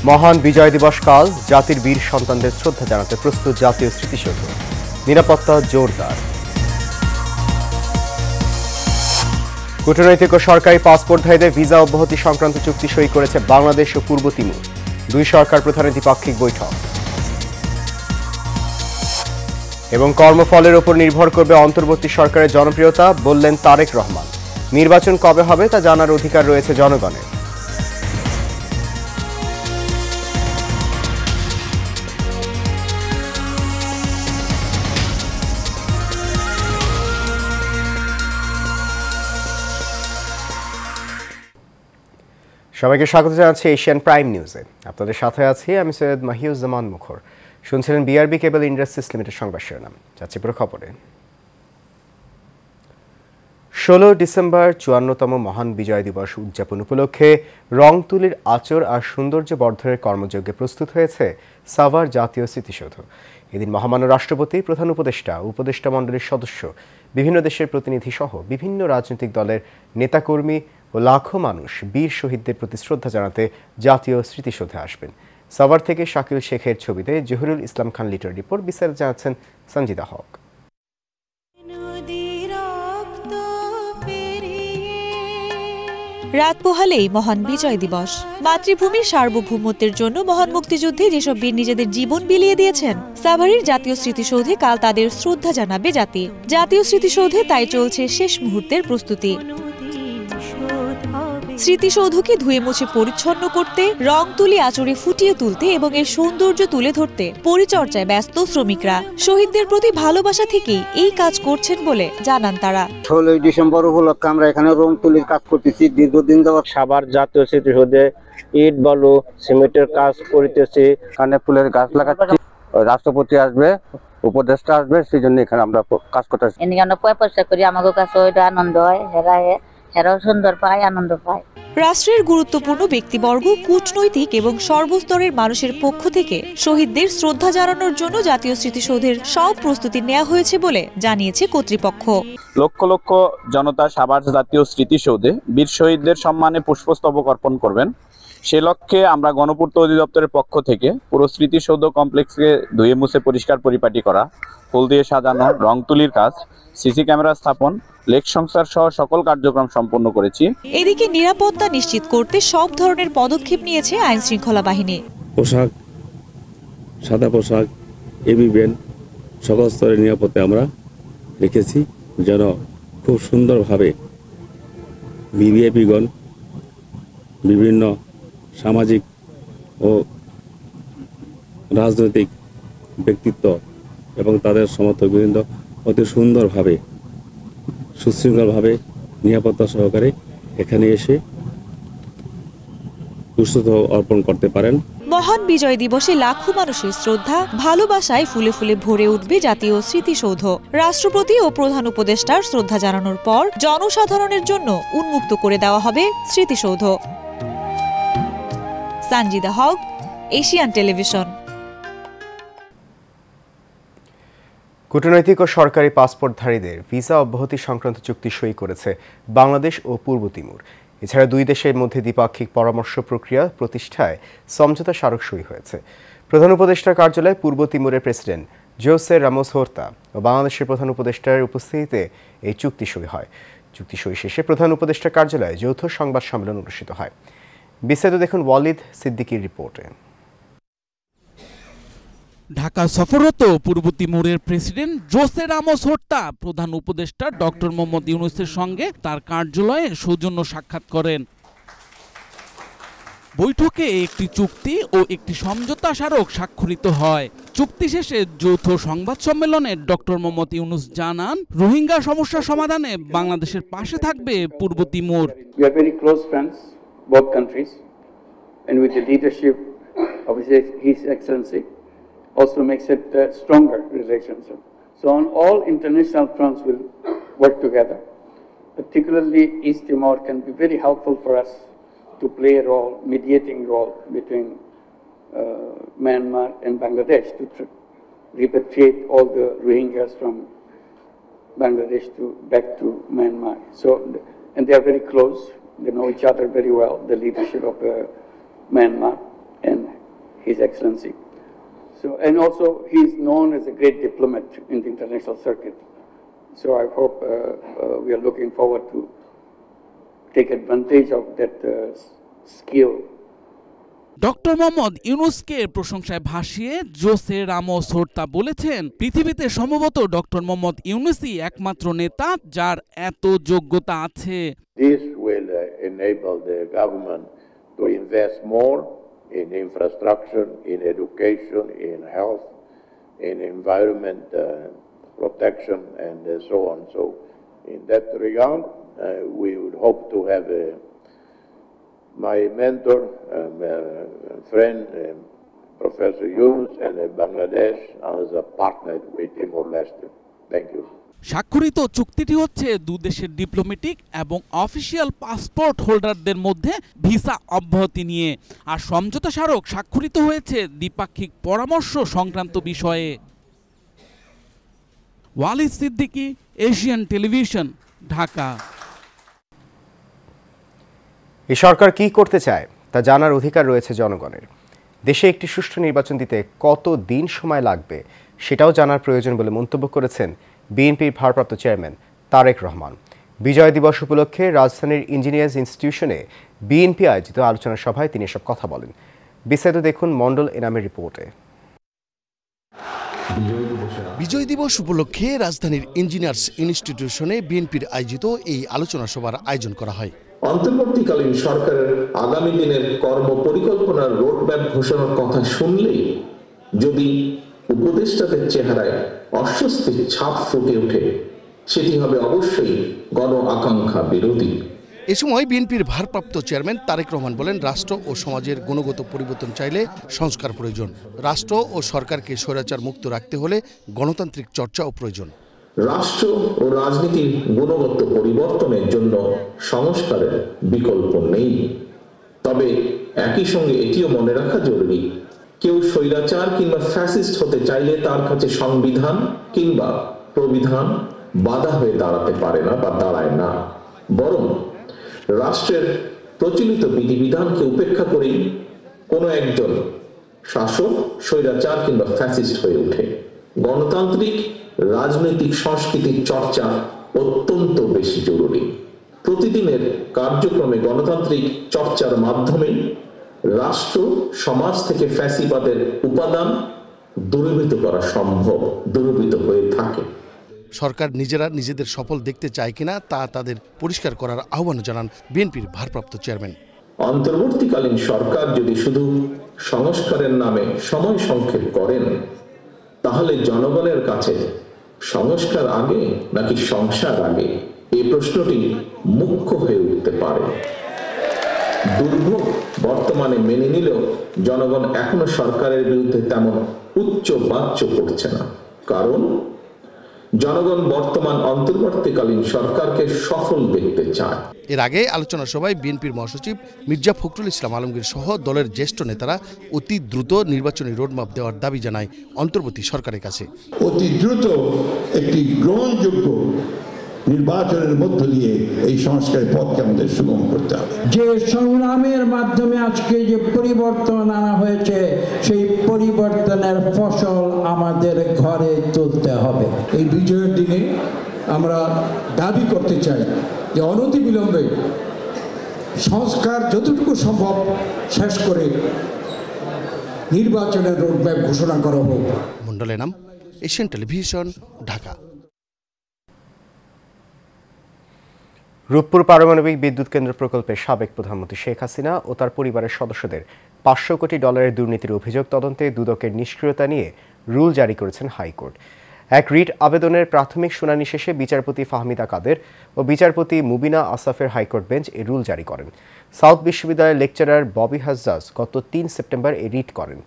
মহান বিজয় দিবস কাল জাতির বীর সন্তানদের শ্রদ্ধা জানাতে প্রস্তুত জাতীয় স্মৃতিসৌধ, নিরাপত্তা জোরদার। কূটনৈতিক ও সরকারি পাসপোর্টধারীদের ভিসা অব্যাহতি সংক্রান্ত চুক্তি সই করেছে বাংলাদেশ ও পূর্ব তিমুর। দুই সরকার প্রধানের দ্বিপাক্ষিক বৈঠক। এবং কর্মফলের উপর নির্ভর করবে অন্তর্বর্তী সরকারের জনপ্রিয়তা, বললেন তারেক রহমান। নির্বাচন কবে হবে তা জানার অধিকার রয়েছে জনগণের। সবাইকে স্বাগত জানাচ্ছি এশিয়ান প্রাইম নিউজে। আপনাদের সাথে আছি আমি সৈয়দ মাহিউজ্জামান মুখর। শুনছিলেন বিআরবি কেবল ইন্ডাস্ট্রিজ লিমিটেড সংবাদ শিরোনাম। যাচ্ছি পুরো খবরে। 16 ডিসেম্বর 54তম মহান বিজয় দিবস উদযাপন উপলক্ষে রংতুলির আচর আর সৌন্দর্য বর্ধনের কর্মযজ্ঞে প্রস্তুত হয়েছে সাভার জাতীয় স্মৃতিসৌধ। এদিন মহামান্য রাষ্ট্রপতি, প্রধান উপদেষ্টা, উপদেষ্টা মণ্ডলীর সদস্য, বিভিন্ন দেশের প্রতিনিধি সহ বিভিন্ন রাজনৈতিক দলের নেতাকর্মী ও লাখো মানুষ বীর শহীদদের প্রতি শ্রদ্ধা জানাতে জাতীয় স্মৃতিসৌধে আসবেন। সাভার থেকে শাকিল শেখের ছবিতে জহিরুল ইসলাম খান লিটন রিপোর্ট। বিস্তারিত জানাচ্ছেন সঞ্জিদা হক। রাত পোহালেই মহান বিজয় দিবস। মাতৃভূমির সার্বভৌমত্বের জন্য মহান মুক্তিযুদ্ধে যেসব বীর নিজেদের জীবন বিলিয়ে দিয়েছেন, সাভারের জাতীয় স্মৃতিসৌধে কাল তাদের শ্রদ্ধা জানাবে জাতি। জাতীয় স্মৃতিসৌধে তাই চলছে শেষ মুহূর্তের প্রস্তুতি। স্মৃতিসৌধকে ধুয়ে মুছে পরিচ্ছন্ন করতে, রং তুলি আঁচড়ে ফুটিয়ে তুলতে এবং এর সৌন্দর্য তুলে ধরতে পরিচর্যায় ব্যস্ত শ্রমিকরা। শহীদদের প্রতি ভালোবাসা থেকেই এই কাজ করছেন বলে জানান তারা। 16 ডিসেম্বর উপলক্ষে আমরা এখানে রং তুলির কাজ করতেছি দীর্ঘদিন যাবত। সাভার জাতীয় স্মৃতিসৌধে ইট বালু সিমেন্টের কাজ করতেছি, কানে ফুলের গাছ লাগাচ্ছি। রাষ্ট্রপতি আসবে, উপদেষ্টা আসবে, সেই জন্য এখানে আমরা কাজ করতেছি। এখানে আমরা পয়সা করি, আমাদের কাছে ওইটা আনন্দ হয়, হেরাও সুন্দর পায়, আনন্দ পায়। রাষ্ট্রের গুরুত্বপূর্ণ ব্যক্তিবর্গ, কূটনৈতিক এবং সর্বস্তরের মানুষের পক্ষ থেকে শহীদদের শ্রদ্ধা জানানোর জন্য জাতীয় স্মৃতিসৌধের সব প্রস্তুতি নেওয়া হয়েছে বলে জানিয়েছে কর্তৃপক্ষ। লক্ষ লক্ষ জনতা সাভার জাতীয় স্মৃতিসৌধে বীর শহীদদের সম্মানে পুষ্পস্তবক অর্পণ করবেন। সে লক্ষ্যে আমরা গণপূর্ত অধিদপ্তরের পক্ষ থেকে পুরো স্মৃতিসৌধ কমপ্লেক্সকে ধুয়ে মুছে পরিষ্কার পরিপাটি করা, ফুল দিয়ে সাজানো, রং তুলির কাজ, সিসি ক্যামেরা স্থাপন, লেক সংস্কার সহ সকল কার্যক্রম সম্পন্ন করেছি। এদিকে নিরাপত্তা নিশ্চিত করতে সব ধরনের পদক্ষেপ নিয়েছে আইন শৃঙ্খলা বাহিনী। পোশাক, সাদা পোশাক, এবি ব্যান্ড, সকল স্তরের নিরাপত্তা আমরা রেখেছি যেন খুব সুন্দরভাবে ভিভিআইপিগণ, বিভিন্ন সামাজিক ও রাজনৈতিক ব্যক্তিত্ব এবং তাদের সমর্থকবৃন্দ অতি সুন্দরভাবে, সুশৃঙ্খলভাবে, নিরাপত্তা সহকারে এখানে এসে পুষ্পস্তবক অর্পণ করতে পারেন। মহান বিজয় দিবসে লাখো মানুষের শ্রদ্ধা, ভালোবাসায় ফুলে ফুলে ভরে উঠবে জাতীয় স্মৃতিসৌধ। রাষ্ট্রপতি ও প্রধান উপদেষ্টার শ্রদ্ধা জানানোর পর জনসাধারণের জন্য উন্মুক্ত করে দেওয়া হবে স্মৃতিসৌধ। সঞ্জিদা হক, এশিয়ান টেলিভিশন। কূটনৈতিক ও সরকারি পাসপোর্টধারীদের ভিসা অব্যাহতি সংক্রান্ত চুক্তি সই করেছে বাংলাদেশ ও পূর্ব তিমুর। এছাড়া দুই দেশের মধ্যে দ্বিপাক্ষিক পরামর্শ প্রক্রিয়া প্রতিষ্ঠায় সমঝোতা স্মারক সই হয়েছে। প্রধান উপদেষ্টার কার্যালয়ে পূর্ব তিমুরের প্রেসিডেন্ট জোসে রামোস হোর্তা ও বাংলাদেশের প্রধান উপদেষ্টার উপস্থিতিতে এই চুক্তি সই হয়। চুক্তি সই শেষে প্রধান উপদেষ্টার কার্যালয়ে যৌথ সংবাদ সম্মেলন অনুষ্ঠিত হয়। বিস্তারিত দেখুন ওয়ালিদ সিদ্দিকীর রিপোর্টে। ঢাকা সফররত পূর্ব তিমুরের প্রেসিডেন্ট জোসে রামোস হোর্তা প্রধান উপদেষ্টা ডক্টর মোহাম্মদ ইউনূসের সঙ্গে তার কার্যালয়ে সৌজন্য সাক্ষাৎ করেন। বৈঠকে একটি চুক্তি ও একটি সমঝোতা স্মারক স্বাক্ষরিত হয়। চুক্তি শেষে যৌথ সংবাদ সম্মেলনে ডক্টর মোহাম্মদ ইউনূস জানান, রোহিঙ্গা সমস্যা সমাধানে বাংলাদেশের পাশে থাকবে পূর্ব Timur. Both countries, and with the leadership of His Excellency, also makes it stronger relationship. So on all international fronts we'll work together. Particularly East Timor can be very helpful for us to play a role, mediating role between Myanmar and Bangladesh to repatriate all the Rohingyas from Bangladesh back to Myanmar. So, and they are very close. They know each other very well, the leadership of Myanmar and His Excellency. So, and also he is known as a great diplomat in the international circuit. So I hope we are looking forward to take advantage of that skill. Doctor Mohammad ইউনুসকে প্রশংসায় ভাসিয়ে Jose Ramos Horta বলেছেন, পৃথিবীতে সম্ভবত doctor Mohammad ইউনুসই একমাত্র নেতা যার এত যোগ্যতা আছে। This will enable the government to invest more in infrastructure, in education, in health, in environment protection, and so on. So, in that regard, we would hope to have my mentor, friend, Professor Yunus, and Bangladesh as a partner with Timor-Leste. Thank you. স্বাক্ষরিত চুক্তিটি হচ্ছে দুদেশের diplomatic এবং official passport হোল্ডারদের মধ্যে visa অব্যাহতি নিয়ে, আর সমঝোতা স্মারক স্বাক্ষরিত হয়েছে দ্বিপাক্ষিক পরামর্শ সংক্রান্ত বিষয়ে। Walid Siddiqui, Asian television, Dhaka. এই সরকার কি করতে চায় তা জানার অধিকার রয়েছে জনগণের। দেশে একটি সুষ্ঠু নির্বাচন দিতে কত দিন সময় লাগবে সেটাও জানার প্রয়োজন বলে মন্তব্য করেছেন বিএনপির ভারপ্রাপ্ত চেয়ারম্যান তারেক রহমান। বিজয় দিবস উপলক্ষে রাজধানীর ইঞ্জিনিয়ার্স ইনস্টিটিউশনে বিএনপি আয়োজিত আলোচনা সভায় তিনি এসব কথা বলেন। বিস্তারিত দেখুন মণ্ডল এনামের রিপোর্টে। বিজয় দিবস উপলক্ষে রাজধানীর ইঞ্জিনিয়ার্স ইনস্টিটিউশনে বিএনপির আয়োজিত এই আলোচনা সভার আয়োজন করা হয়। অন্তর্বর্তীকালীন সরকারের আগামী দিনের কর্ম পরিকল্পনার রোডম্যাপ ঘোষণার কথা শুনলেই যদি উপদেষ্টাদের চেহারায় অস্বস্তির ছাপ ফুটে ওঠে, সেটি হবে অবশ্যই গণ আকাঙ্ক্ষা বিরোধী। এ সময় বিএনপির ভারপ্রাপ্ত চেয়ারম্যান তারেক রহমান বলেন, রাষ্ট্র ও সমাজের গুণগত পরিবর্তন চাইলে সংস্কার প্রয়োজন। রাষ্ট্র ও সরকারকে স্বৈরাচার মুক্ত রাখতে হলে গণতান্ত্রিক চর্চাও প্রয়োজন। রাষ্ট্র ও রাজনীতির গুণগত পরিবর্তনের জন্য সংস্কারের বিকল্প নেই। তবে একই সঙ্গে এটিও মনে রাখা জরুরি, কেউ স্বৈরাচার কিংবা ফ্যাসিস্ট হতে চাইলে তার কাছে সংবিধান কিংবা প্রবিধান বাধা হয়ে দাঁড়াতে পারে না বা দাঁড়ায় না, বরং রাষ্ট্রের প্রচলিত বিধিবিধানকে উপেক্ষা করেই কোনো একজন শাসক স্বৈরাচার কিংবা ফ্যাসিস্ট হয়ে ওঠে। গণতান্ত্রিক রাজনৈতিক সংস্কৃতির চর্চা অত্যন্ত বেশি জরুরি। প্রতিদিনের কার্যক্রমে গণতান্ত্রিক চর্চার মাধ্যমে রাষ্ট্র সমাজ থেকে ফ্যাসিবাদের উপাদান দূরীভূত করা সম্ভব, দূরীভূত হয়ে থাকে। সরকার নিজেরা নিজেদের সফল দেখতে চায় কিনা তা তাদের পরিষ্কার করার আহ্বান জানান বিএনপির ভারপ্রাপ্ত চেয়ারম্যান। অন্তর্বর্তীকালীন সরকার যদি শুধু সংস্কারের নামে সময় সংক্ষেপ করেন, তাহলে জনগণের কাছে সংস্কার আগে নাকি সংসার আগে এই প্রশ্নটি মুখ্য হয়ে উঠতে পারে। দুর্ভোগ বর্তমানে মেনে নিলেও জনগণ এখনো সরকারের বিরুদ্ধে তেমন উচ্চ বাচ্য করছে না, কারণ জনগণ বর্তমান অন্তর্বর্তীকালীন সরকারকে সফল দেখতে চায়। এর আগে আলোচনা সভায় বিএনপির মহাসচিব মির্জা ফখরুল ইসলাম আলমগীর সহ দলের জ্যেষ্ঠ নেতারা অতি দ্রুত নির্বাচনী রোডম্যাপ দেওয়ার দাবি জানায় অন্তর্বর্তী সরকারের কাছে। অতি দ্রুত একটি গ্রহণযোগ্য নির্বাচনের মধ্য দিয়ে এই সংস্কারের পথকে আমাদের সুগম করতে হবে। যে সংগ্রামের মাধ্যমে আজকে যে পরিবর্তন আনা হয়েছে, সেই পরিবর্তনের ফসল আমাদের ঘরে তুলতে হবে। এই বিজয়ের দিনে আমরা দাবি করতে চাই যে অনতিবিলম্বে সংস্কার যতটুকু সম্ভব শেষ করে নির্বাচনের রোডম্যাপ ঘোষণা করা হোক। মণ্ডল এনাম, এশিয়ান টেলিভিশন, ঢাকা। রূপপুর পারমাণবিক বিদ্যুৎ কেন্দ্র প্রকল্পের সাবেক প্রধানমন্ত্রী শেখ হাসিনা ও তার পরিবারের সদস্যদের $500 কোটি দুর্নীতির অভিযোগ তদন্তে দুদকের নিষ্ক্রিয়তা নিয়ে রুল জারি করেছেন হাইকোর্ট। এক রিট আবেদনের প্রাথমিক শুনানি শেষে বিচারপতি ফাহমিদা কাদের ও বিচারপতি মুবিনা আসাফের হাইকোর্ট বেঞ্চ এই রুল জারি করেন। সাউথ বিশ্ববিদ্যালয়ের লেকচারার ববি হাজ্জাজ গত 3 সেপ্টেম্বর এই রিট করেন।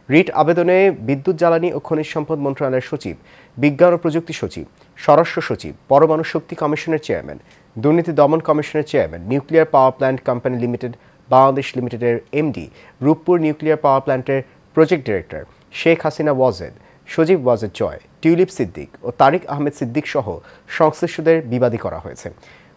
রিট আবেদনে বিদ্যুৎ জ্বালানি ও খনিজ সম্পদ মন্ত্রণালয়ের সচিব, বিজ্ঞান ও প্রযুক্তি সচিব, স্বরাষ্ট্র সচিব, পরমাণু শক্তি কমিশনের চেয়ারম্যান, দুর্নীতি দমন কমিশনের chairman, nuclear power plant company limited Bangladesh লিমিটেডের এমডি, রূপপুর নিউক্লিয়ার পাওয়ার প্ল্যান্টের project director Sheikh Hasina Wazed, Sajeeb Wazed Joy, tulip Siddique ও তারিক আহমেদ সিদ্দিক সহ সংশ্লিষ্টদের বিবাদী করা হয়েছে।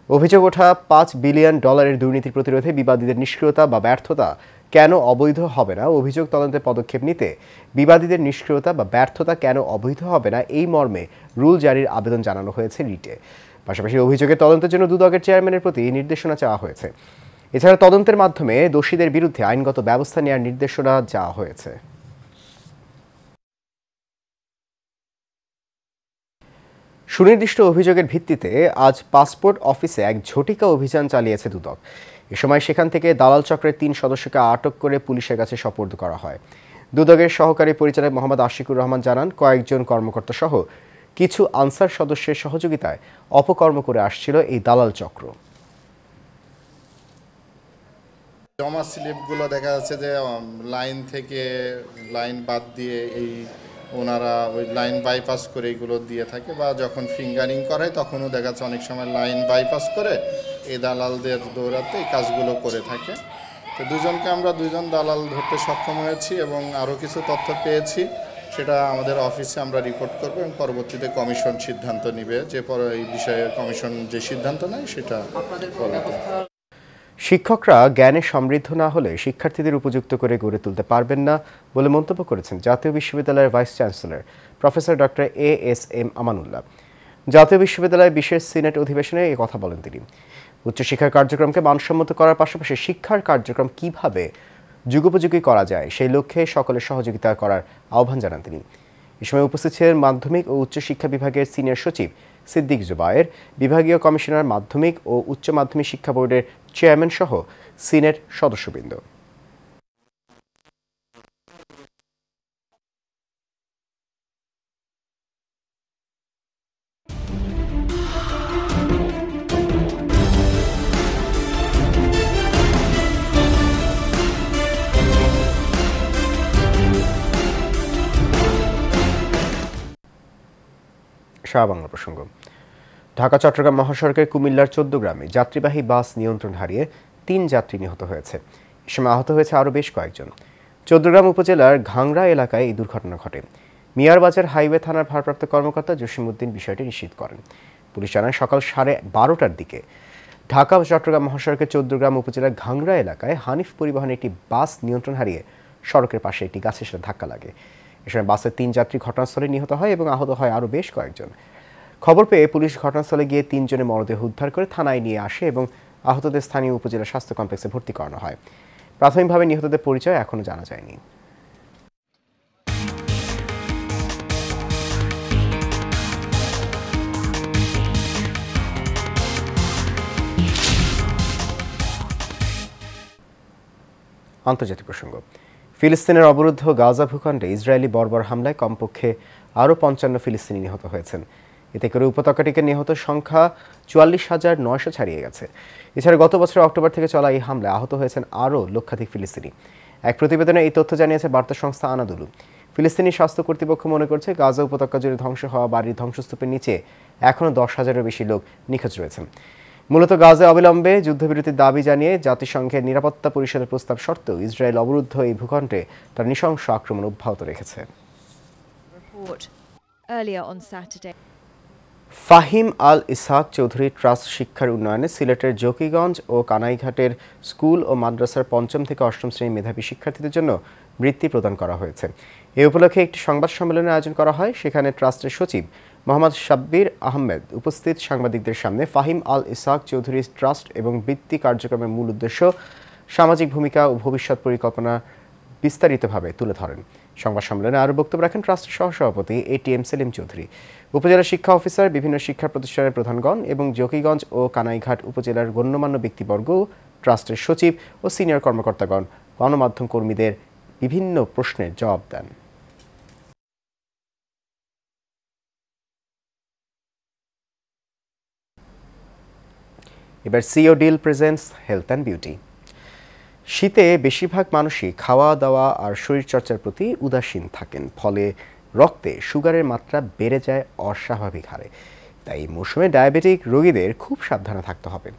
অভিযোগ ওঠা $5 বিলিয়ন দুর্নীতি প্রতিরোধে বিবাদীদের নিষ্ক্রিয়তা বা ব্যর্থতা কেন অবৈধ হবে না, অভিযোগ তদন্তে পদক্ষেপ নিতে বিবাদীদের নিষ্ক্রিয়তা বা ব্যর্থতা কেন অবৈধ হবে না, এই মর্মে রুল জারির আবেদন জানানো হয়েছে রিটে। পাশাপাশি অভিযোগের তদন্তের জন্য দুদকের চেয়ারম্যানের প্রতি নির্দেশনা চাওয়া হয়েছে। এছাড়া তদন্তের মাধ্যমে দোষীদের বিরুদ্ধে আইনগত ব্যবস্থা নেওয়ার নির্দেশনা চাওয়া হয়েছে। সুনির্দিষ্ট অভিযোগের ভিত্তিতে আজ পাসপোর্ট অফিসে এক ঝটিকা অভিযান চালিয়েছে দুদক। এ সময় সেখান থেকে দালাল চক্রের 3 সদস্যকে আটক করে পুলিশের কাছে সোপর্দ করা হয়। দুদকের সহকারী পরিচালক মোহাম্মদ আশিকুর রহমান জানান, কয়েকজন কর্মকর্তা সহ কিছু আনসার সদস্যের সহযোগিতায় অপকর্ম করে আসছিল এই দালাল চক্র। জমা স্লিপগুলো দেখা যাচ্ছে যে লাইন থেকে লাইন বাদ দিয়ে ওনারা ওই লাইন বাইপাস করে এইগুলো দিয়ে থাকে, বা যখন ফিঙ্গারিং করে তখনও দেখা যাচ্ছে অনেক সময় লাইন বাইপাস করে এই দালালদের দৌড়াতে এই কাজগুলো করে থাকে। তো আমরা 2জন দালাল ধরতে সক্ষম হয়েছি এবং আরও কিছু তথ্য পেয়েছি, সেটা আমাদের অফিসে আমরা রিপোর্ট করব এবং পরবর্তীতে কমিশন সিদ্ধান্ত নেবে, যে পরে এই বিষয়ে কমিশন যে সিদ্ধান্ত নেয় সেটা। শিক্ষকরা জ্ঞানে সমৃদ্ধ না হলে শিক্ষার্থীদের উপযুক্ত করে গড়ে তুলতে পারবেন না বলে মন্তব্য করেছেন জাতীয় বিশ্ববিদ্যালয়ের vice chancellor professor doctor ASM Amanullah. জাতীয় বিশ্ববিদ্যালয়ের বিশেষ সিনেট অধিবেশনে এই কথা বলেন তিনি। উচ্চশিক্ষার কার্যক্রমকে মানসম্মত করার পাশাপাশি শিক্ষার কার্যক্রম কিভাবে যুগোপযোগী করা যায় সেই লক্ষ্যে সকলের সহযোগিতা করার আহ্বান জানান তিনি। এ সময় উপস্থিত ছিলেন মাধ্যমিক ও উচ্চশিক্ষা বিভাগের সিনিয়র সচিব সিদ্দিক জুবায়ের, বিভাগীয় কমিশনার মাধ্যমিক ও উচ্চ মাধ্যমিক শিক্ষা বোর্ডের চেয়ারম্যান সহ সিনেট সদস্যবৃন্দ। বাংলা প্রসঙ্গ। ঢাকা চট্টগ্রাম মহাসড়কের কুমিল্লার 14 গ্রামে যাত্রীবাহী বাস নিয়ন্ত্রণ হারিয়ে 3 যাত্রী নিহত হয়েছে। এ সময় আহত হয়েছে আরও বেশ কয়েকজন। 14 গ্রাম উপজেলার ঘাংরা এলাকায় এই দুর্ঘটনা ঘটে। মিয়ারবাজার হাইওয়ে থানার ভারপ্রাপ্ত কর্মকর্তা জসিমউদ্দিন বিষয়টি নিশ্চিত করেন। পুলিশ জানায় সকাল 12:30টার দিকে ঢাকা চট্টগ্রাম মহাসড়কের 14 গ্রাম উপজেলার ঘাংরা এলাকায় হানিফ পরিবহনের একটি বাস নিয়ন্ত্রণ হারিয়ে সড়কের পাশে একটি গাছের সাথে ধাক্কা লাগে। এ সময় বাসের 3 যাত্রী ঘটনাস্থলে নিহত হয় এবং আহত হয় আরও বেশ কয়েকজন। খবর পেয়ে পুলিশ ঘটনাস্থলে গিয়ে 3 জনের মরদেহ উদ্ধার করে থানায় নিয়ে আসে এবং আহতদের স্থানীয় উপজেলা স্বাস্থ্য কমপ্লেক্সে ভর্তি করানো হয়। প্রাথমিকভাবে নিহতদের পরিচয় এখনো জানা যায়নি। আন্তর্জাতিক প্রসঙ্গ। ফিলিস্তিনের অবরুদ্ধ গাজা ভূখণ্ডে ইসরায়েলি বর্বর হামলায় কমপক্ষে আরও 55 ফিলিস্তিনি নিহত হয়েছেন। এতে করে উপত্যকাটিকে নিহত সংখ্যা 44,900 ছাড়িয়ে গেছে। এছাড়া গত বছরের অক্টোবর থেকে চলা এই হামলায় আহত হয়েছেন আরও লক্ষাধিক ফিলিস্তিনি। এক প্রতিবেদনে এই তথ্য জানিয়েছে বার্তা সংস্থা আনাদুলু। ফিলিস্তিনি স্বাস্থ্য কর্তৃপক্ষ মনে করছে গাজা উপত্যকা জুড়ে ধ্বংস হওয়া বাড়ির ধ্বংসস্তূপের নিচে এখনও 10,000-এরও বেশি লোক নিখোঁজ রয়েছেন। মূলত গাজায় অবিলম্বে যুদ্ধবিরতির দাবি জানিয়ে জাতিসংঘের নিরাপত্তা পরিষদের প্রস্তাব সত্ত্বেও ইসরায়েল অবরুদ্ধ এই ভূখণ্ডে তার নৃশংস আক্রমণ অব্যাহত রেখেছে। ফাহিম আল ইসহাক চৌধুরী ট্রাস্ট শিক্ষার উন্নয়নে সিলেটের জকিগঞ্জ ও কানাইঘাটের স্কুল ও মাদ্রাসার 5ম থেকে 8ম শ্রেণীর মেধাবী শিক্ষার্থীদের জন্য বৃত্তি প্রদান করা হয়েছে। এ উপলক্ষে একটি সংবাদ সম্মেলনের আয়োজন করা হয়। সেখানে ট্রাস্টের সচিব মোহাম্মদ শাব্বির আহমেদ উপস্থিত সাংবাদিকদের সামনে ফাহিম আল ইসহাক চৌধুরী ট্রাস্ট এবং বৃত্তি কার্যক্রমের মূল উদ্দেশ্য, সামাজিক ভূমিকা ও ভবিষ্যৎ পরিকল্পনা বিস্তারিতভাবে তুলে ধরেন। সংবাদ সম্মেলনে আরও বক্তব্য রাখেন ট্রাস্টের সহসভাপতি ATM সেলিম চৌধুরী, উপজেলা শিক্ষা অফিসার, বিভিন্ন শিক্ষা প্রতিষ্ঠানের প্রধানগণ এবং জকিগঞ্জ ও কানাইঘাট উপজেলার গণ্যমান্য ব্যক্তিবর্গ, ট্রাস্টের সচিব ও সিনিয়র কর্মকর্তাগণ গণমাধ্যম কর্মীদের বিভিন্ন প্রশ্নের জবাব দেন। এবার সিও ডিল প্রেজেন্টস হেলথ অ্যান্ড বিউটি। শীতে বেশিরভাগ মানুষই খাওয়া দাওয়া আর শরীরচর্চার প্রতি উদাসীন থাকেন, ফলে রক্তে সুগারের মাত্রা বেড়ে যায় অস্বাভাবিক হারে। তাই মৌসুমে ডায়াবেটিক রোগীদের খুব সাবধানে থাকতে হবে।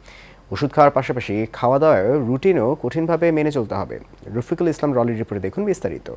ওষুধ খাওয়ার পাশাপাশি খাওয়া দাওয়ায় রুটিনও কঠিনভাবে মেনে চলতে হবে। রফিকুল ইসলাম রলির রিপোর্টে দেখুন বিস্তারিত।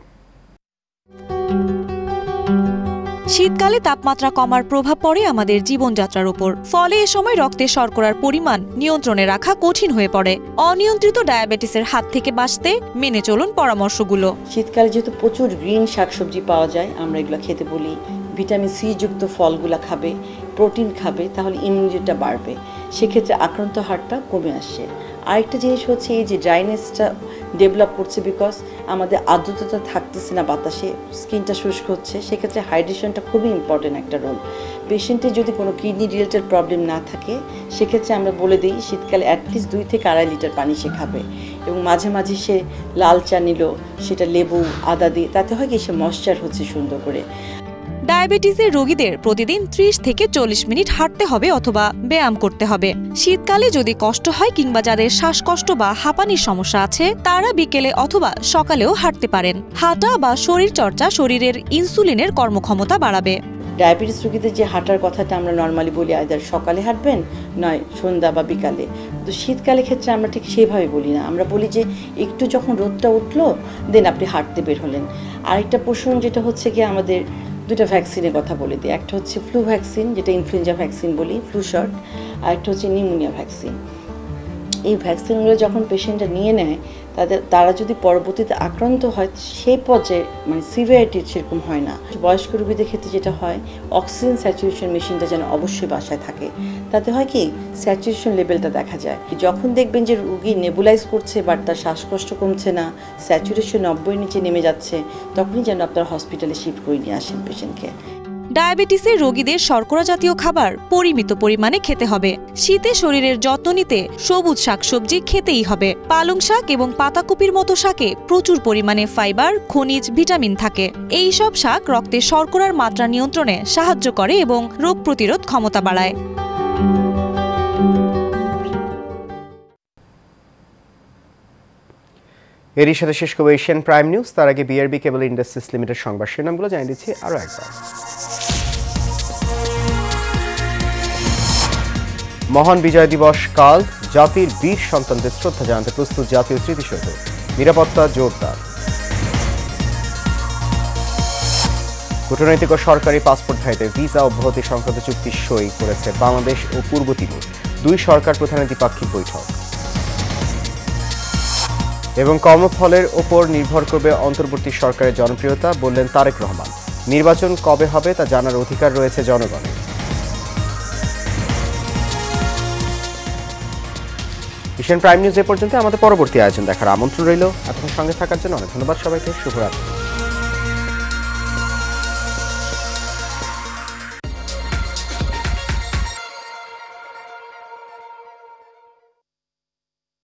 শীতকালে তাপমাত্রা কমার প্রভাব পড়ে আমাদের জীবনযাত্রার উপর, ফলে এ সময় রক্তে শর্করার পরিমাণ নিয়ন্ত্রণে রাখা কঠিন হয়ে পড়ে। অনিয়ন্ত্রিত ডায়াবেটিসের হাত থেকে বাঁচতে মেনে চলুন পরামর্শগুলো। শীতকালে যেহেতু প্রচুর গ্রিন শাকসবজি পাওয়া যায়, আমরা এগুলো খেতে বলি। ভিটামিন সি যুক্ত ফলগুলো খাবে, প্রোটিন খাবে, তাহলে ইমিউনিটিটা বাড়বে, সেক্ষেত্রে আক্রান্ত হারটা কমে আসে। আরেকটা জিনিস হচ্ছে এই যে ড্রাইনেসটা ডেভেলপ করছে, বিকজ আমাদের আর্দ্রতা থাকতেছে না বাতাসে, স্কিনটা শুষ্ক হচ্ছে, সেক্ষেত্রে হাইড্রেশনটা খুবই ইম্পর্টেন্ট একটা রোল। পেশেন্টের যদি কোনো কিডনি রিলেটেড প্রবলেম না থাকে, সেক্ষেত্রে আমরা বলে দিই শীতকালে অ্যাটলিস্ট 2 থেকে 2.5 লিটার পানি সে খাবে, এবং মাঝে মাঝে সে লাল চা নিল, সেটা লেবু আদা দিয়ে, তাতে হয় কি সে ময়েশ্চার হচ্ছে সুন্দর করে। ডায়াবেটিসের রোগীদের প্রতিদিন 30 থেকে 40 মিনিট হাঁটতে হবে অথবা ব্যায়াম করতে হবে। শীতকালে যদি কষ্ট হয় কিংবা যাদের শ্বাসকষ্ট বা হাঁপানির সমস্যা আছে, তারা বিকেলে অথবা সকালেও হাঁটতে পারেন। হাঁটা বা শরীরচর্চা শরীরের ইনসুলিনের কর্মক্ষমতা বাড়াবে। ডায়াবেটিস রোগীদের যে হাঁটার কথাটা আমরা নর্মালি বলি, আইদার সকালে হাঁটবেন নয় সন্ধ্যা বা বিকালে, তো শীতকালে ক্ষেত্রে আমরা ঠিক সেভাবে বলি না। আমরা বলি যে একটু যখন রোদটা উঠলো দেন আপনি হাঁটতে বের হলেন। আরেকটা প্রশ্ন যেটা হচ্ছে কি, আমাদের 2টা ভ্যাকসিনের কথা বলে দিই। একটা হচ্ছে ফ্লু ভ্যাকসিন, যেটা ইনফ্লুয়েঞ্জা ভ্যাকসিন বলি, ফ্লু শট, আর একটা হচ্ছে নিউমোনিয়া ভ্যাকসিন। এই ভ্যাকসিনগুলো যখন পেশেন্টরা নিয়ে নেয়, তারা যদি পরবর্তীতে আক্রান্ত হয়, সেই পর্যায়ে মানে সিভিয়ারিটি সেরকম হয় না। বয়স্ক রোগীদের ক্ষেত্রে যেটা হয়, অক্সিজেন স্যাচুরেশন মেশিনটা যেন অবশ্যই বাসায় থাকে, তাতে হয় কি স্যাচুরেশন লেভেলটা দেখা যায়। যখন দেখবেন যে রোগী নেবুলাইজ করছে বাট তার শ্বাসকষ্ট কমছে না, স্যাচুরেশন 90 নিচে নেমে যাচ্ছে, তখনই যেন আপনার হসপিটালে শিফট করে নিয়ে আসেন পেশেন্টকে। ডায়াবেটিসের রোগীদের শর্করা জাতীয় খাবার পরিমিত পরিমাণে খেতে হবে। শীতে শরীরের যত্ন নিতে সবুজ শাকসবজি খেতেই হবে। পালং শাক এবং পাতাকপির মতো শাকে প্রচুর পরিমাণে ফাইবার, খনিজ, ভিটামিন থাকে। এই সব শাক রক্তে শর্করার মাত্রা নিয়ন্ত্রণে সাহায্য করে এবং রোগ প্রতিরোধ ক্ষমতা বাড়ায়। এরই সাথে শেষ করব এশিয়ান প্রাইম নিউজ। তার আগে বিআরবি কেবল ইন্ডাস্ট্রিজ লিমিটেড সংবাদ শিরোনামগুলো জানিয়ে দিচ্ছি আরও একবার। মহান বিজয় দিবস কাল, জাতির বীর সন্তানদের শ্রদ্ধা জানাতে প্রস্তুত জাতীয় স্মৃতিসৌধ, নিরাপত্তা জোরদার। কূটনৈতিক ও সরকারি পাসপোর্টধারীদের ভিসা অব্যাহতি সংক্রান্ত চুক্তি সই করেছে বাংলাদেশ ও পূর্ব তিমুর। 2 সরকার প্রধানের দ্বিপাক্ষিক বৈঠক। এবং কর্মফলের ওপর নির্ভর করবে অন্তর্বর্তী সরকারের জনপ্রিয়তা, বললেন তারেক রহমান। নির্বাচন কবে হবে তা জানার অধিকার রয়েছে জনগণের। এশিয়ান প্রাইম নিউজ এ পর্যন্ত। আমাদের পরবর্তী আয়োজন দেখার আমন্ত্রণ রইল। আপনার সঙ্গে থাকার জন্য অনেক ধন্যবাদ সবাইকে। শুভরাত্রি।